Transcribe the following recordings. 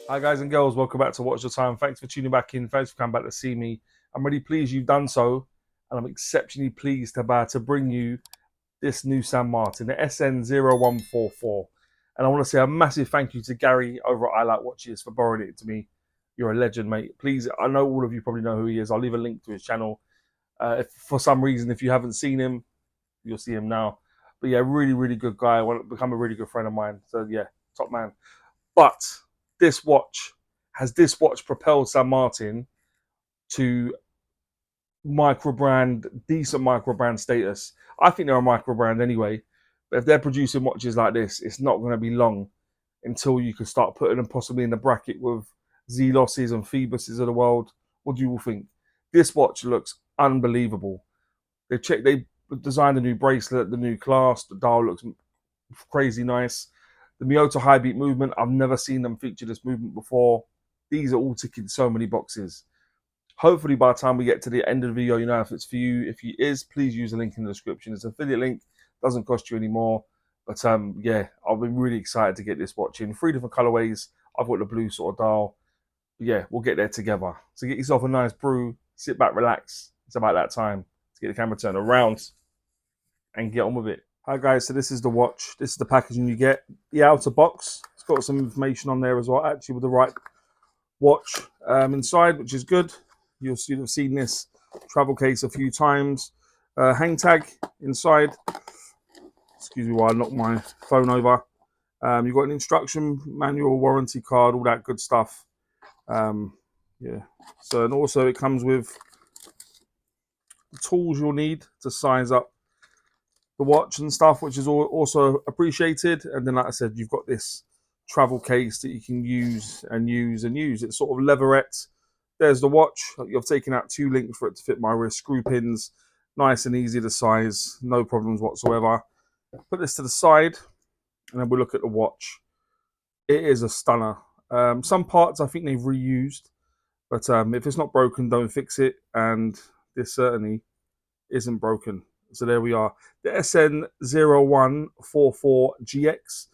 Hi guys and girls, welcome back to Watch the Time. Thanks for tuning back in. Thanks for coming back to see me. I'm really pleased you've done so, and I'm exceptionally pleased to bring you this new San Martin, the SN0144. And I want to say a massive thank you to Gary over at I Like Watches for borrowing it to me. You're a legend, mate. Please, I know all of you probably know who he is. I'll leave a link to his channel. If for some reason, if you haven't seen him, you'll see him now. But yeah, really, really good guy. I want to become a really good friend of mine. So yeah, top man. But this watch this watch propelled San Martin to decent micro brand status. I think they're a micro brand anyway. But if they're producing watches like this, it's not going to be long until you can start putting them possibly in the bracket with Zelosses and Phoebuses of the world. What do you all think? This watch looks unbelievable. They designed a new bracelet, the new clasp. The dial looks crazy nice. The Miyota high beat movement, I've never seen them feature this movement before. These are all ticking so many boxes. Hopefully by the time we get to the end of the video, you know if it's for you. If it is, please use the link in the description. It's an affiliate link, doesn't cost you any more. But yeah, I've been really excited to get this watch in. 3 different colorways. I've got the blue sort of dial. But yeah, we'll get there together. So get yourself a nice brew, sit back, relax. It's about that time to get the camera turned around and get on with it. Hi guys, so this is the watch. This is the packaging you get. The outer box, it's got some information on there as well, actually with the right watch inside, which is good. You'll have seen this travel case a few times. Hang tag inside. Excuse me while I knock my phone over. You've got an instruction manual, warranty card, all that good stuff. Yeah. So, and also it comes with the tools you'll need to size up the watch and stuff, which is also appreciated. And then, like I said, you've got this travel case that you can use and use and use. It's sort of leatherette. There's the watch. You've taken out 2 links for it to fit my wrist. Screw pins, nice and easy to size, no problems whatsoever. Put this to the side, and then we'll look at the watch. It is a stunner. Some parts I think they've reused, but if it's not broken, don't fix it. And this certainly isn't broken. So there we are. The SN0144GX.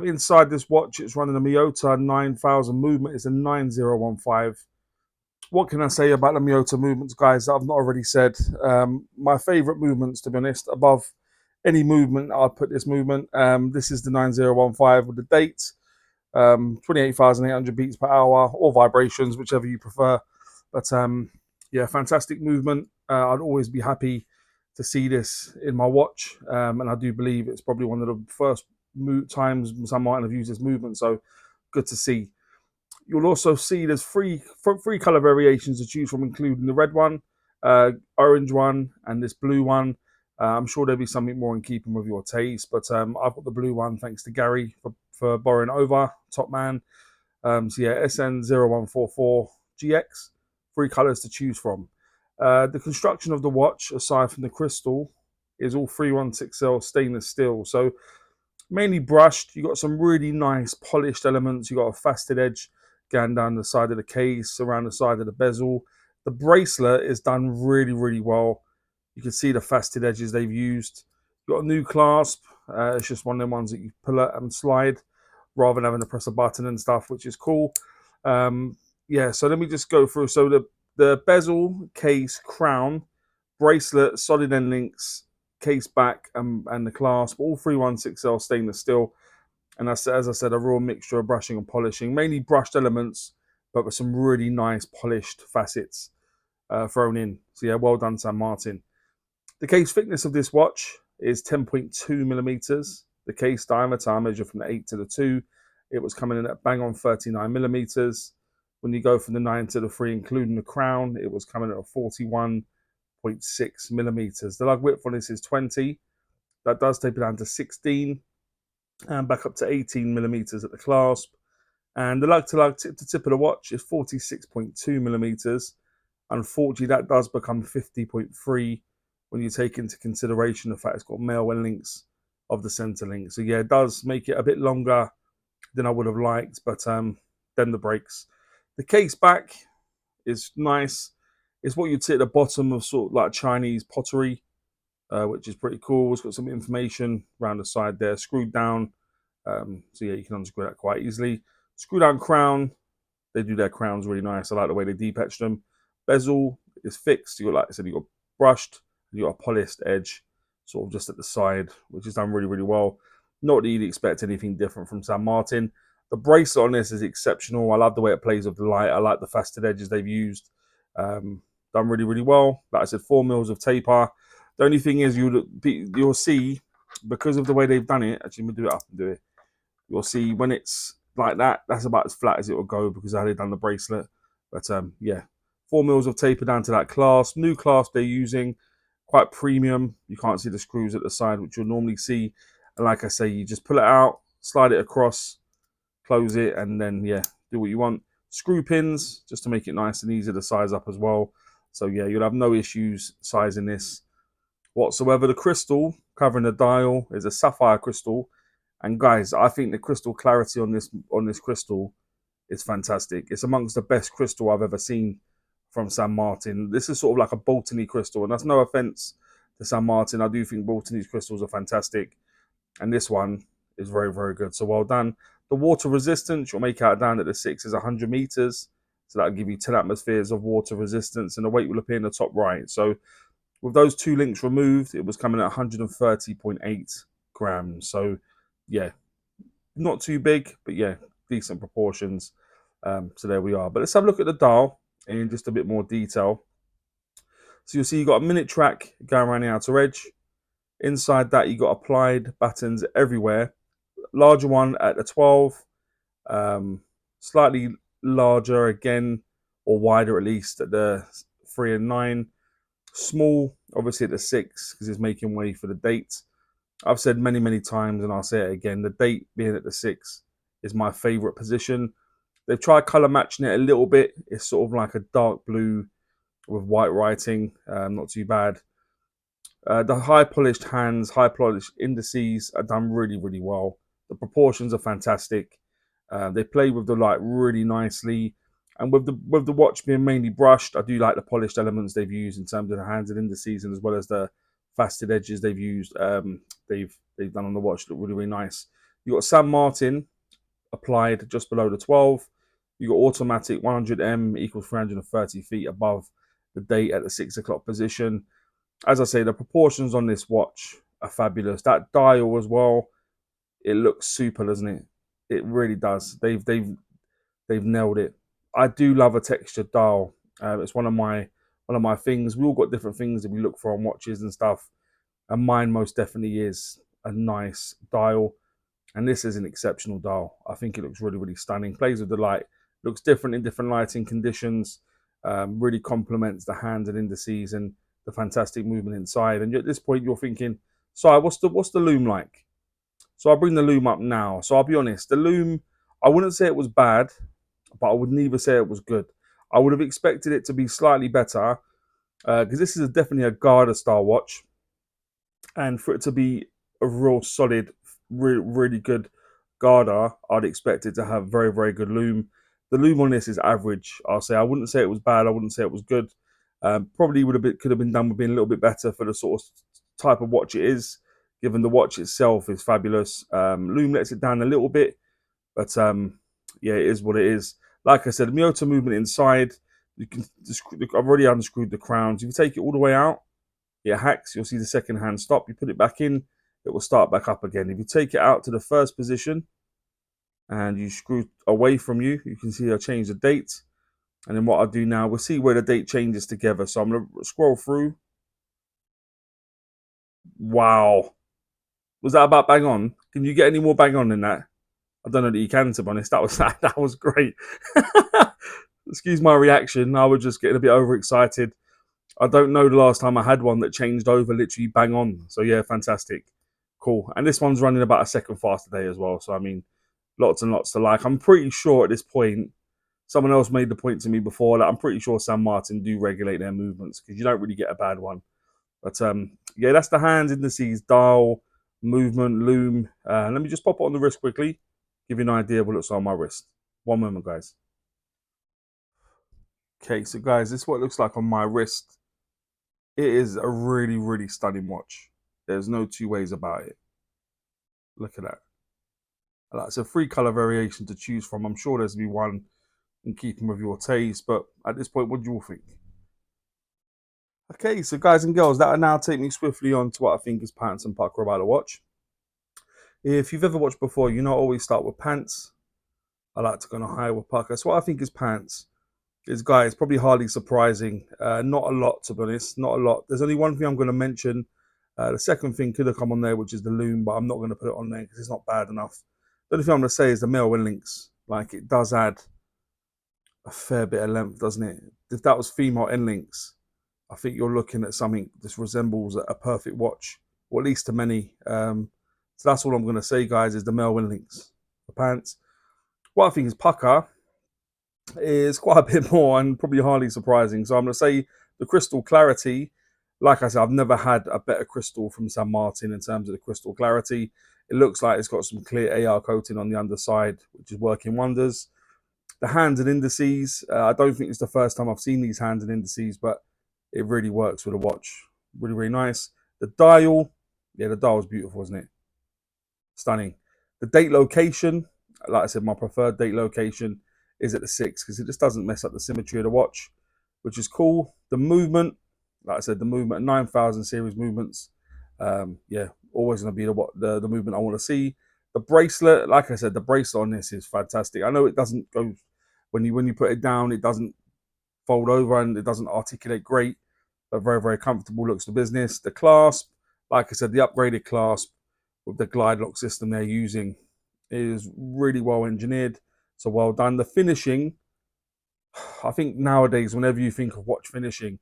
Inside this watch, it's running a Miyota 9000 movement. It's a 9015. What can I say about the Miyota movements, guys, that I've not already said? My favorite movements, to be honest, above any movement, I'll put this movement. This is the 9015 with the date. 28,800 beats per hour or vibrations, whichever you prefer. But yeah, fantastic movement. I'd always be happy to see this in my watch, and I do believe it's probably one of the first times someone might have used this movement. So good to see. You'll also see there's three color variations to choose from, including the red one, orange one, and this blue one. I'm sure there'll be something more in keeping with your taste, but I've got the blue one thanks to Gary for borrowing over, top man. So yeah, SN0144GX, 3 colors to choose from. The construction of the watch, aside from the crystal, is all 316L stainless steel. So mainly brushed. You got some really nice polished elements. You got a faceted edge going down the side of the case, around the side of the bezel. The bracelet is done really, really well. You can see the faceted edges they've used. You've got a new clasp. It's just one of them ones that you pull it and slide rather than having to press a button and stuff, which is cool. Yeah, so let me just go through. So the bezel, case, crown, bracelet, solid end links, case back, and the clasp, all 316L stainless steel. And that's, as I said, a real mixture of brushing and polishing, mainly brushed elements, but with some really nice polished facets thrown in. So yeah, well done, San Martin. The case thickness of this watch is 10.2 millimeters. The case diameter I measured from the 8 to the 2. It was coming in at bang on 39 millimeters. When you go from the 9 to the 3, including the crown, it was coming at a 41.6 millimeters. The lug width on this is 20. That does taper down to 16 and back up to 18 millimeters at the clasp. And the lug to lug, tip to tip of the watch is 46.2 millimeters. Unfortunately, that does become 50.3 when you take into consideration the fact it's got male end links of the center link. So yeah, it does make it a bit longer than I would have liked, but then the brakes. The case back is nice. It's what you'd see at the bottom of sort of like Chinese pottery, which is pretty cool. It's got some information around the side there, screwed down. So yeah, you can unscrew that quite easily. Screw down crown. They do their crowns really nice. I like the way they deep etch them. Bezel is fixed. You got, like I said, you got brushed. You got a polished edge, sort of just at the side, which is done really, really well. Not that you'd expect anything different from San Martin. The bracelet on this is exceptional. I love the way it plays with the light. I like the faceted edges they've used. Done really, really well. Like I said, 4 mils of taper. The only thing is you'll see, because of the way they've done it, actually, I'm going to do it up and do it. You'll see when it's like that, that's about as flat as it will go because of how they've done the bracelet. But yeah, 4 mils of taper down to that clasp. New clasp they're using, quite premium. You can't see the screws at the side, which you'll normally see. And like I say, you just pull it out, slide it across, close it, and then yeah, do what you want. Screw pins, just to make it nice and easy to size up as well. So yeah, you'll have no issues sizing this whatsoever. The crystal covering the dial is a sapphire crystal. And guys, I think the crystal clarity on this crystal is fantastic. It's amongst the best crystal I've ever seen from San Martin. This is sort of like a Boltony crystal, and that's no offense to San Martin. I do think Boltony's crystals are fantastic, and this one is very, very good. So well done. The water resistance, you'll make out down at the 6 is 100 meters. So that'll give you 10 atmospheres of water resistance, and the weight will appear in the top right. So with those 2 links removed, it was coming at 130.8 grams. So yeah, not too big, but yeah, decent proportions. So there we are. But let's have a look at the dial in just a bit more detail. So you'll see you've got a minute track going around the outer edge. Inside that, you got applied buttons everywhere. Larger one at the 12, slightly larger again, or wider at least at the 3 and 9. Small, obviously at the 6, because it's making way for the date. I've said many, many times, and I'll say it again, the date being at the 6 is my favourite position. They've tried colour matching it a little bit. It's sort of like a dark blue with white writing. Not too bad. The high polished hands, high polished indices are done really, really well. The proportions are fantastic. They play with the light really nicely. And with the watch being mainly brushed, I do like the polished elements they've used in terms of the hands and indices, and as well as the faceted edges they've used. They've done on the watch look really, really nice. You got San Martin applied just below the 12. You got automatic 100M equals 330 feet above the date at the 6 o'clock position. As I say, the proportions on this watch are fabulous. That dial as well, it looks super, doesn't it? It really does. They've nailed it. I do love a textured dial. It's one of my things. We all got different things that we look for on watches and stuff, and mine most definitely is a nice dial. And this is an exceptional dial. I think it looks really, really stunning. Plays with the light. Looks different in different lighting conditions. Really complements the hands and indices and the fantastic movement inside. And at this point, you're thinking, "So, what's the loom like?" So I'll bring the loom up now. So I'll be honest, the loom, I wouldn't say it was bad, but I would neither say it was good. I would have expected it to be slightly better because this is definitely a Garda style watch, and for it to be a real solid, really good Garda, I'd expect it to have very, very good loom. The loom on this is average. I'll say I wouldn't say it was bad. I wouldn't say it was good. Probably could have been done with being a little bit better for the sort of type of watch it is. Given the watch itself is fabulous. Loom lets it down a little bit, but yeah, it is what it is. Like I said, the Miyota movement inside. I've already unscrewed the crowns. If you take it all the way out, it hacks. You'll see the second hand stop. You put it back in, it will start back up again. If you take it out to the first position and you screw away from you, you can see I change the date. And then what I'll do now, we'll see where the date changes together. So I'm going to scroll through. Wow. Was that about bang on? Can you get any more bang on than that? I don't know that you can, to be honest. That was great. Excuse my reaction. I was just getting a bit overexcited. I don't know the last time I had one that changed over literally bang on. So yeah, fantastic. Cool. And this one's running about a second faster day as well. So I mean, lots and lots to like. I'm pretty sure at this point, someone else made the point to me before that I'm pretty sure San Martin do regulate their movements because you don't really get a bad one. But yeah, that's the hands, indices, dial, movement, loom. Let me just pop it on the wrist quickly, give you an idea of what looks on my wrist. One moment, guys. Okay, so guys, this is what it looks like on my wrist. It is a really, really stunning watch. There's no two ways about it. Look at that. It's a 3 color variation to choose from. I'm sure there's be one in keeping with your taste, but at this point, what do you all think? Okay, so guys and girls, that'll now take me swiftly on to what I think is pants and Pukka about a watch. If you've ever watched before, you know I always start with pants. I like to go on a high with Pukka. So what I think is pants is, guys, probably hardly surprising. Not a lot, to be honest. Not a lot. There's only one thing I'm going to mention. The second thing could have come on there, which is the loom, but I'm not going to put it on there because it's not bad enough. The only thing I'm going to say is the male wing links. Like, it does add a fair bit of length, doesn't it? If that was female end links, I think you're looking at something that resembles a perfect watch, or at least to many. So that's all I'm going to say, guys, is the male wing links, the pants. What I think is Pukka is quite a bit more and probably hardly surprising. So I'm going to say the crystal clarity. Like I said, I've never had a better crystal from San Martin in terms of the crystal clarity. It looks like it's got some clear AR coating on the underside, which is working wonders. The hands and indices, I don't think it's the first time I've seen these hands and indices, but it really works with a watch. Really, really nice. The dial, yeah, the dial is beautiful, isn't it? Stunning. The date location, like I said, my preferred date location is at the 6 because it just doesn't mess up the symmetry of the watch, which is cool. The movement, like I said, the movement, 9,000 series movements. Yeah, always going to be the movement I want to see. The bracelet, like I said, the bracelet on this is fantastic. I know it doesn't go, when you put it down, it doesn't fold over and it doesn't articulate great, but very, very comfortable, looks the business. The clasp, like I said, the upgraded clasp with the glide lock system they're using is really well engineered. So well done. The finishing, I think nowadays, whenever you think of watch finishing,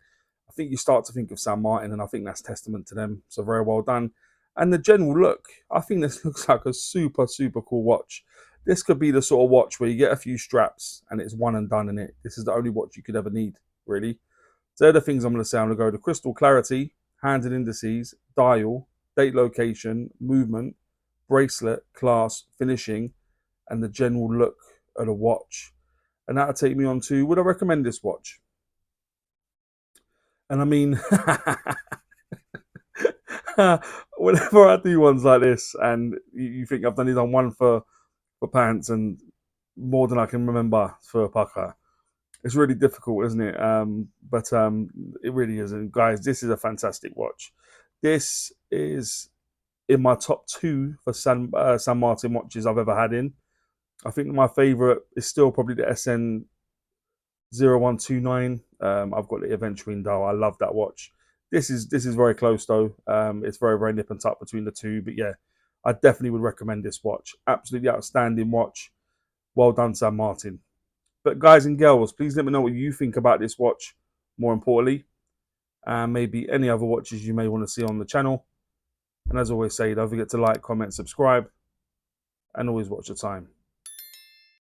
I think you start to think of San Martin, and I think that's testament to them. So very well done. And the general look, I think this looks like a super, super cool watch. This could be the sort of watch where you get a few straps and it's one and done in it. This is the only watch you could ever need, really. So they're the things I'm going to say. I'm going to go to crystal clarity, hands and indices, dial, date location, movement, bracelet, class, finishing, and the general look of the watch. And that'll take me on to, would I recommend this watch? And I mean, whenever I do ones like this, and you think I've only done one for pants and more than I can remember for Pukka, it's really difficult, isn't it? But it really is. And guys, this is a fantastic watch. This is in my top 2 for San Martin watches I've ever had in. I think my favourite is still probably the SN 0129. I've got the Aventurine dial. I love that watch. This is very close though. It's very, very nip and tuck between the two. But yeah, I definitely would recommend this watch. Absolutely outstanding watch. Well done, San Martin. But guys and girls, please let me know what you think about this watch. More importantly, and maybe any other watches you may want to see on the channel. And as always say, don't forget to like, comment, subscribe, and always watch your time.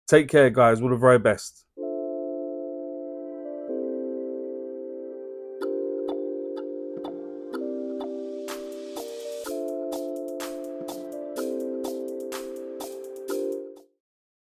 Take care, guys. All the very best.